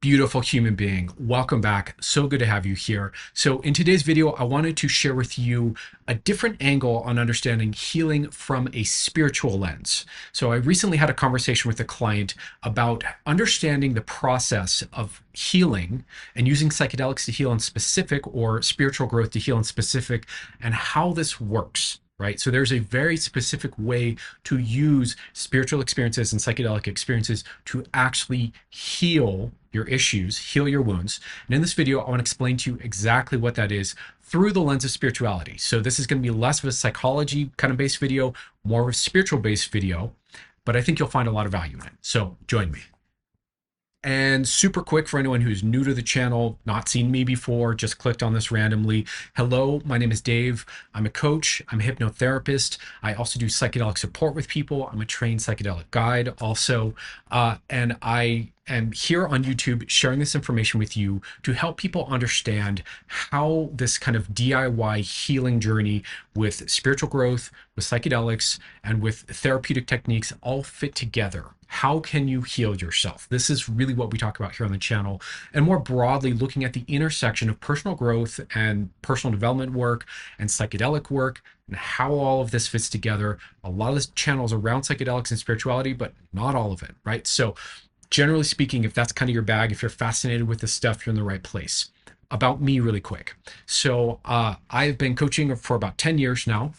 Beautiful human being. Welcome back. So good to have you here. So, in today's video, I wanted to share with you a different angle on understanding healing from a spiritual lens. So, I recently had a conversation with a client about understanding the process of healing and using psychedelics to heal in specific or spiritual growth to heal in specific and how this works. Right. So there's a very specific way to use spiritual experiences and psychedelic experiences to actually heal your issues, heal your wounds. And in this video, I want to explain to you exactly what that is through the lens of spirituality. So this is going to be less of a psychology kind of based video, more of a spiritual based video, but I think you'll find a lot of value in it. So join me. And super quick for anyone who's new to the channel, not seen me before, just clicked on this randomly. Hello, my name is Dave. I'm a coach. I'm a hypnotherapist. I also do psychedelic support with people. I'm a trained psychedelic guide also. And I am here on YouTube sharing this information with you to help people understand how this kind of DIY healing journey with spiritual growth, with psychedelics, and with therapeutic techniques all fit together. How can you heal yourself? This is really what we talk about here on the channel. And more broadly, looking at the intersection of personal growth and personal development work and psychedelic work and how all of this fits together. A lot of this channel is around psychedelics and spirituality, but not all of it, right? So generally speaking, if that's kind of your bag, if you're fascinated with this stuff, you're in the right place. About me really quick. So I've been coaching for about 10 years now.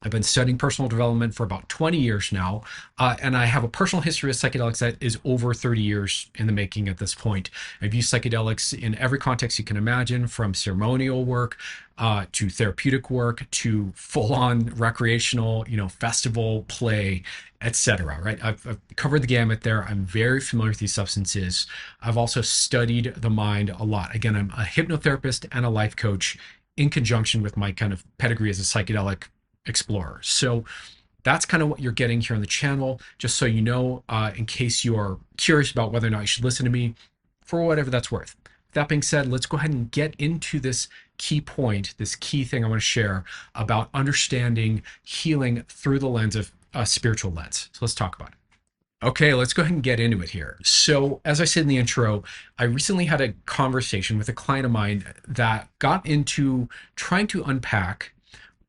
I've been studying personal development for about 20 years now, and I have a personal history of psychedelics that is over 30 years in the making at this point. I've used psychedelics in every context you can imagine, from ceremonial work to therapeutic work to full-on recreational, festival play, etc. Right? I've covered the gamut there. I'm very familiar with these substances. I've also studied the mind a lot. Again, I'm a hypnotherapist and a life coach in conjunction with my kind of pedigree as a psychedelic explorer. So that's kind of what you're getting here on the channel, just so you know, in case you are curious about whether or not you should listen to me, for whatever that's worth. That being said, let's go ahead and get into this key point, this key thing I want to share about understanding healing through the lens of a spiritual lens. So let's talk about it. Okay, let's go ahead and get into it here. So as I said in the intro, I recently had a conversation with a client of mine that got into trying to unpack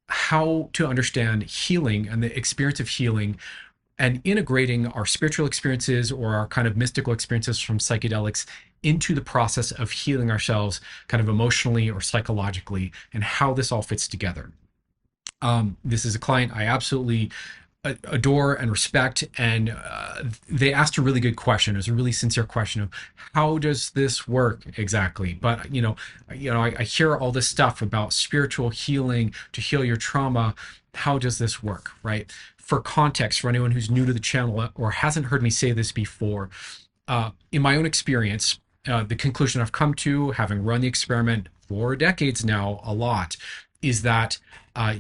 how to understand healing and the experience of healing and integrating our spiritual experiences or our kind of mystical experiences from psychedelics into the process of healing ourselves kind of emotionally or psychologically, and how this all fits together. This is a client I absolutely adore and respect, and they asked a really good question. It was a really sincere question of how does this work exactly? But I hear all this stuff about spiritual healing to heal your trauma. How does this work, right? For context, for anyone who's new to the channel or hasn't heard me say this before, in my own experience, the conclusion I've come to, having run the experiment for decades now, a lot, is that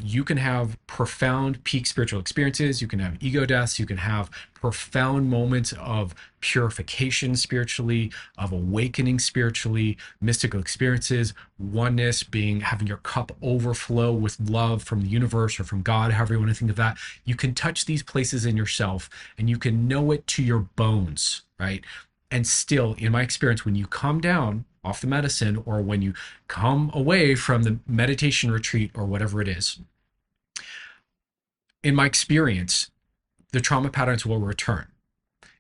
you can have profound peak spiritual experiences, you can have ego deaths, you can have profound moments of purification spiritually, of awakening spiritually, mystical experiences, oneness, being having your cup overflow with love from the universe or from God, however you want to think of that. You can touch these places in yourself and you can know it to your bones, right? And still, in my experience, when you come down off the medicine or when you come away from the meditation retreat or whatever it is, in my experience, the trauma patterns will return.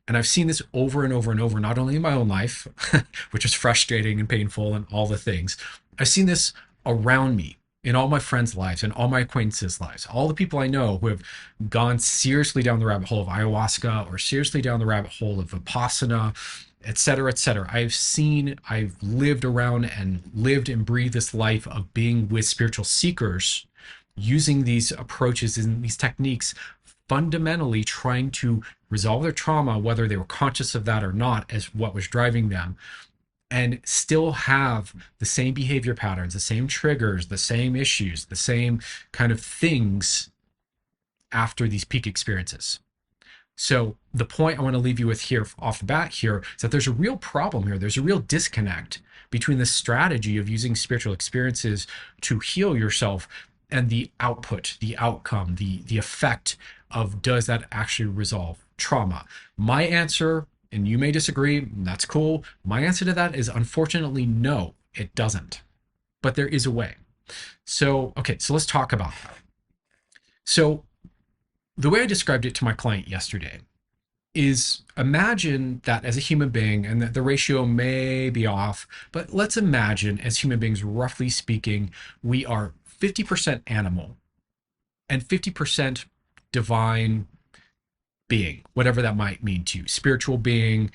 And I've seen this over and over and over, not only in my own life, which is frustrating and painful and all the things. I've seen this around me in all my friends' lives and all my acquaintances' lives, all the people I know who have gone seriously down the rabbit hole of ayahuasca or seriously down the rabbit hole of vipassana, et cetera, et cetera. I've lived around and lived and breathed this life of being with spiritual seekers, using these approaches and these techniques, fundamentally trying to resolve their trauma, whether they were conscious of that or not, as what was driving them, and still have the same behavior patterns, the same triggers, the same issues, the same kind of things after these peak experiences. So the point I want to leave you with here off the bat here is that there's a real problem here. There's a real disconnect between the strategy of using spiritual experiences to heal yourself and the output, the outcome, the effect of, does that actually resolve trauma? My answer And you may disagree, that's cool. My answer to that is unfortunately no, it doesn't. But there is a way. So, okay, so let's talk about that. So, the way I described it to my client yesterday is imagine that as a human being, and that the ratio may be off, but let's imagine as human beings, roughly speaking, we are 50% animal and 50% divine being, whatever that might mean to you, spiritual being,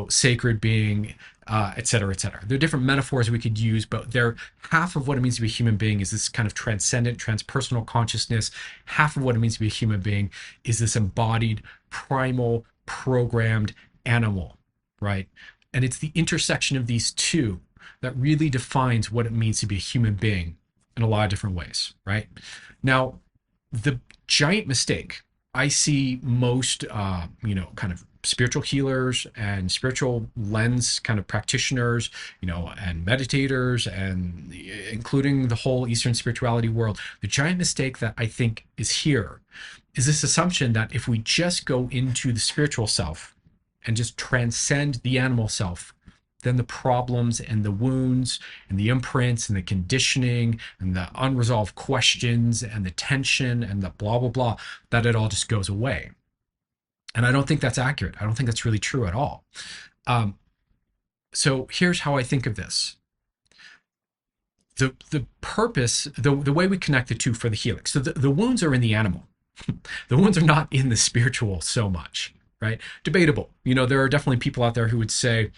sacred being, et cetera, et cetera. There are different metaphors we could use, but they're half of what it means to be a human being is this kind of transcendent, transpersonal consciousness. Half of what it means to be a human being is this embodied, primal, programmed animal, right? And it's the intersection of these two that really defines what it means to be a human being in a lot of different ways, right? Now, the giant mistake I see most, kind of spiritual healers and spiritual lens kind of practitioners, and meditators, and including the whole Eastern spirituality world. The giant mistake that I think is here is this assumption that if we just go into the spiritual self and just transcend the animal self, then the problems and the wounds and the imprints and the conditioning and the unresolved questions and the tension and the blah, blah, blah, that it all just goes away. And I don't think that's accurate. I don't think that's really true at all. So here's how I think of this. The purpose, the way we connect the two for the healing. So the wounds are in the animal. The wounds are not in the spiritual so much, right? Debatable. There are definitely people out there who would say,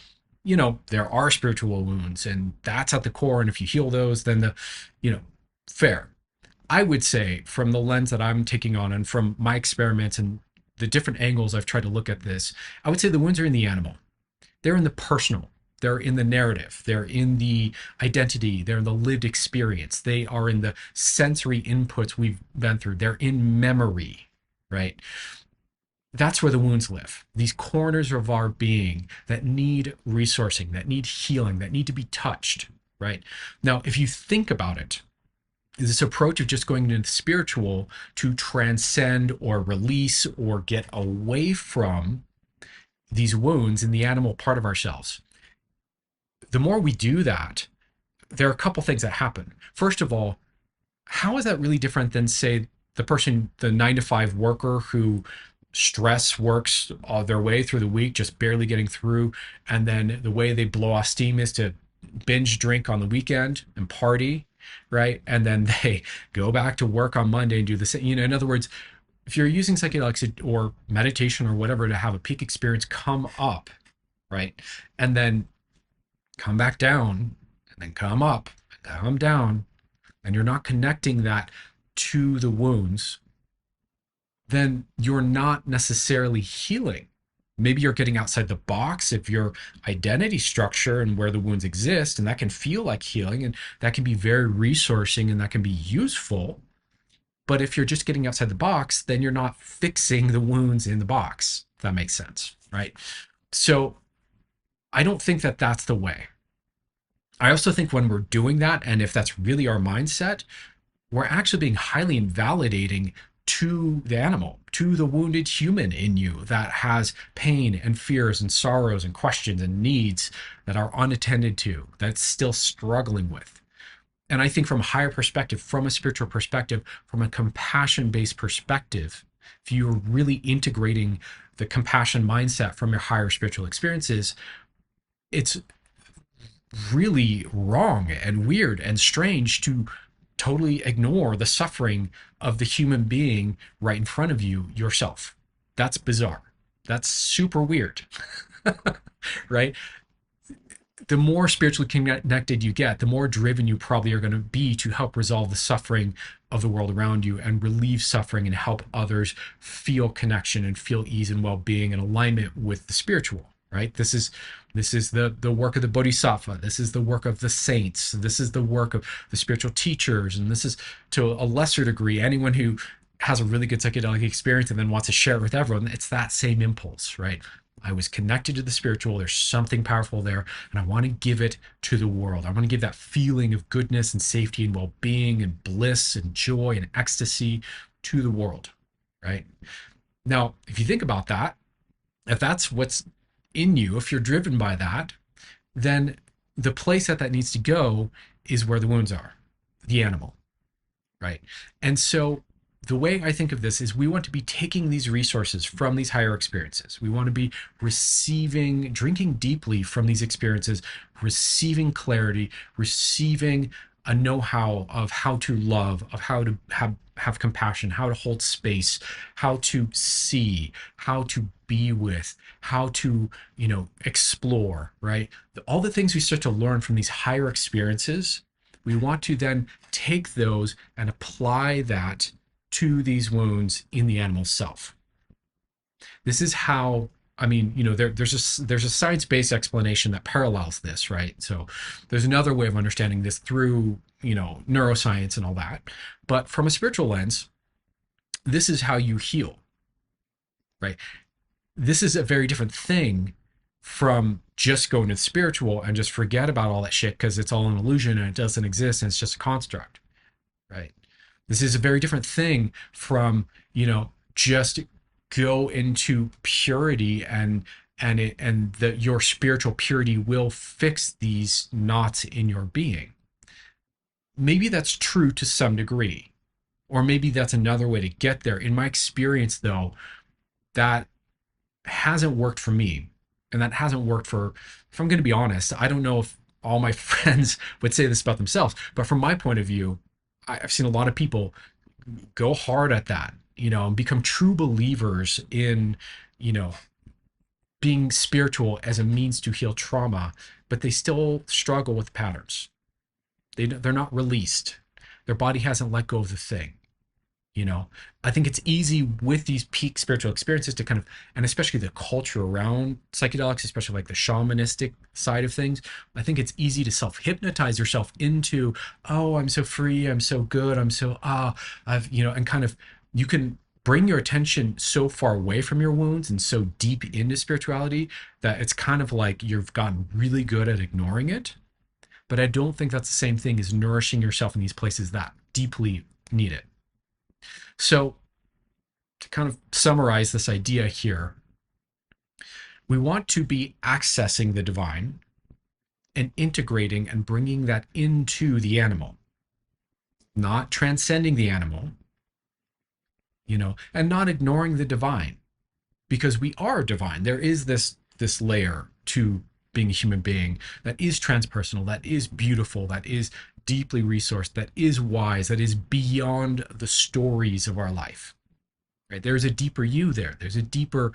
there are spiritual wounds and that's at the core. And if you heal those, then fair. I would say from the lens that I'm taking on and from my experiments and the different angles I've tried to look at this, I would say the wounds are in the animal. They're in the personal. They're in the narrative. They're in the identity. They're in the lived experience. They are in the sensory inputs we've been through. They're in memory, right? That's where the wounds live. These corners of our being that need resourcing, that need healing, that need to be touched, right? Now, if you think about it, this approach of just going into the spiritual to transcend or release or get away from these wounds in the animal part of ourselves, the more we do that, there are a couple things that happen. First of all, how is that really different than, say, the 9-to-5 worker who stress works their way through the week, just barely getting through, and then the way they blow off steam is to binge drink on the weekend and party, right? And then they go back to work on Monday and do the same. In other words, if you're using psychedelics or meditation or whatever to have a peak experience come up, right, and then come back down, and then come up, and come down, and you're not connecting that to the wounds, then you're not necessarily healing. Maybe you're getting outside the box of your identity structure and where the wounds exist, and that can feel like healing, and that can be very resourcing, and that can be useful. But if you're just getting outside the box, then you're not fixing the wounds in the box, if that makes sense, right? So I don't think that that's the way. I also think when we're doing that, and if that's really our mindset, we're actually being highly invalidating to the animal, to the wounded human in you that has pain and fears and sorrows and questions and needs that are unattended to, that's still struggling with. And I think from a higher perspective, from a spiritual perspective, from a compassion-based perspective, if you're really integrating the compassion mindset from your higher spiritual experiences, it's really wrong and weird and strange to totally ignore the suffering of the human being right in front of you yourself. That's bizarre. That's super weird, right? The more spiritually connected you get, the more driven you probably are going to be to help resolve the suffering of the world around you and relieve suffering and help others feel connection and feel ease and well-being and alignment with the spiritual, right? This is the work of the bodhisattva. This is the work of the saints. This is the work of the spiritual teachers. And this is, to a lesser degree, anyone who has a really good psychedelic experience and then wants to share it with everyone. It's that same impulse, right? I was connected to the spiritual. There's something powerful there, and I want to give it to the world. I want to give that feeling of goodness and safety and well-being and bliss and joy and ecstasy to the world, right? Now, if you think about that, if that's what's in you, if you're driven by that, then the place that needs to go is where the wounds are, the animal, right? And so the way I think of this is we want to be taking these resources from these higher experiences. We want to be receiving, drinking deeply from these experiences, receiving clarity, receiving a know-how of how to love, of how to have compassion, how to hold space, how to see, how to be with, how to, explore, right? All the things we start to learn from these higher experiences, we want to then take those and apply that to these wounds in the animal self. This is how, there's a science-based explanation that parallels this, right? So there's another way of understanding this through, neuroscience and all that. But from a spiritual lens, this is how you heal, right? This is a very different thing from just going to the spiritual and just forget about all that shit because it's all an illusion and it doesn't exist and it's just a construct, right? This is a very different thing from, just go into purity and your spiritual purity will fix these knots in your being. Maybe that's true to some degree, or maybe that's another way to get there. In my experience, though, that hasn't worked for me, and that hasn't worked for, if I'm going to be honest, I don't know if all my friends would say this about themselves, but from my point of view, I've seen a lot of people go hard at that, and become true believers in, being spiritual as a means to heal trauma, but they still struggle with patterns. They're not released. Their body hasn't let go of the thing. I think it's easy with these peak spiritual experiences to kind of, and especially the culture around psychedelics, especially like the shamanistic side of things, I think it's easy to self-hypnotize yourself into, oh, I'm so free, I'm so good, I'm so, and kind of, you can bring your attention so far away from your wounds and so deep into spirituality that it's kind of like you've gotten really good at ignoring it. But I don't think that's the same thing as nourishing yourself in these places that deeply need it. So to kind of summarize this idea here, we want to be accessing the divine and integrating and bringing that into the animal, not transcending the animal, and not ignoring the divine, because we are divine. There is this layer to being a human being that is transpersonal, that is beautiful, that is deeply resourced, that is wise, that is beyond the stories of our life, right? There's a deeper you there. There's a deeper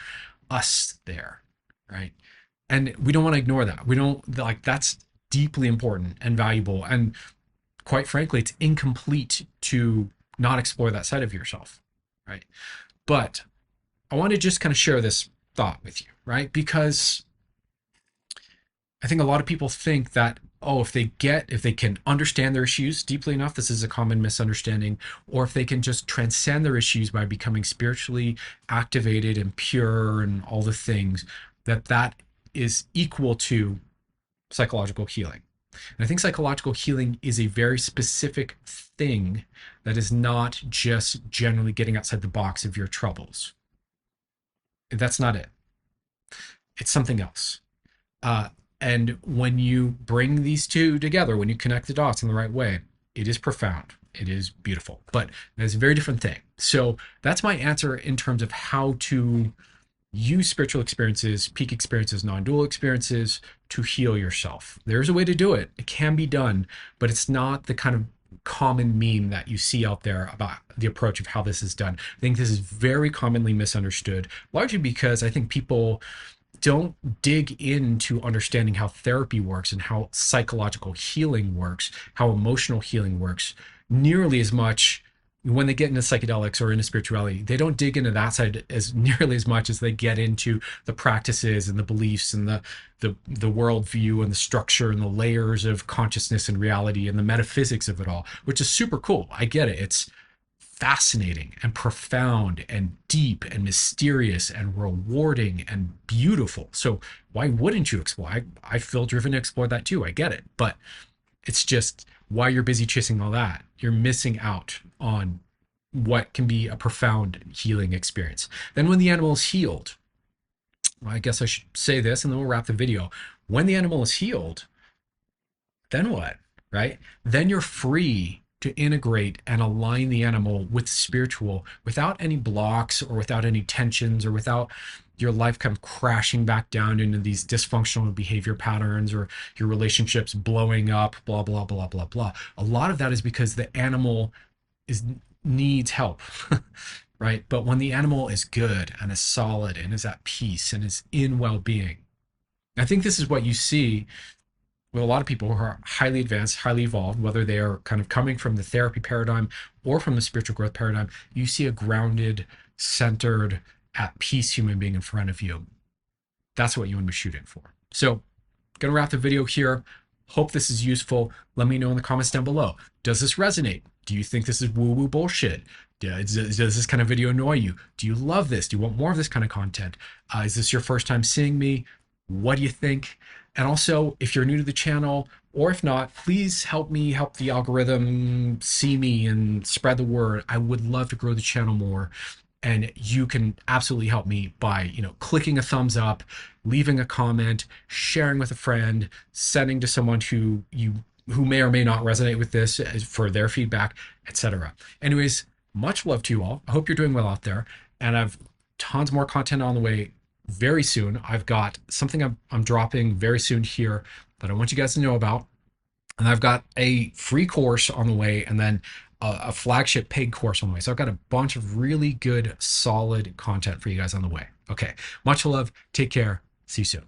us there, right? And we don't want to ignore that. We don't, like, that's deeply important and valuable. And quite frankly, it's incomplete to not explore that side of yourself, right? But I want to just kind of share this thought with you, right? Because I think a lot of people think that, oh, if they can understand their issues deeply enough, this is a common misunderstanding, or if they can just transcend their issues by becoming spiritually activated and pure and all the things, that is equal to psychological healing. And I think psychological healing is a very specific thing that is not just generally getting outside the box of your troubles. That's not it. It's something else. And when you bring these two together, when you connect the dots in the right way, it is profound. It is beautiful, but it's a very different thing. So that's my answer in terms of how to use spiritual experiences, peak experiences, non-dual experiences to heal yourself. There's a way to do it. It can be done, but it's not the kind of common meme that you see out there about the approach of how this is done. I think this is very commonly misunderstood, largely because I think people don't dig into understanding how therapy works and how psychological healing works, how emotional healing works, nearly as much when they get into psychedelics or into spirituality. They don't dig into that side as nearly as much as they get into the practices and the beliefs and the worldview and the structure and the layers of consciousness and reality and the metaphysics of it all, which is super cool. I get it. It's fascinating and profound and deep and mysterious and rewarding and beautiful. So why wouldn't you explore? I feel driven to explore that too. I get it. But it's just, while you're busy chasing all that, you're missing out on what can be a profound healing experience. Then when the animal is healed, I guess I should say this and then we'll wrap the video. When the animal is healed, then what? Right? Then you're free to integrate and align the animal with spiritual without any blocks or without any tensions or without your life kind of crashing back down into these dysfunctional behavior patterns or your relationships blowing up, blah, blah, blah, blah, blah. A lot of that is because the animal is needs help. Right? But when the animal is good and is solid and is at peace and is in well-being, I think this is what you see with a lot of people who are highly advanced, highly evolved, whether they are kind of coming from the therapy paradigm or from the spiritual growth paradigm. You see a grounded, centered, at peace human being in front of you. That's what you want to be shooting for. So, gonna wrap the video here. Hope this is useful. Let me know in the comments down below. Does this resonate? Do you think this is woo-woo bullshit? Does this kind of video annoy you? Do you love this? Do you want more of this kind of content? Is this your first time seeing me? What do you think? And also, if you're new to the channel, or if not, please help me help the algorithm see me and spread the word. I would love to grow the channel more. And you can absolutely help me by, clicking a thumbs up, leaving a comment, sharing with a friend, sending to someone who may or may not resonate with this for their feedback, etc. Anyways, much love to you all. I hope you're doing well out there. And I've tons more content on the way very soon. I've got something I'm dropping very soon here that I want you guys to know about. And I've got a free course on the way and then a flagship paid course on the way. So I've got a bunch of really good, solid content for you guys on the way. Okay. Much love. Take care. See you soon.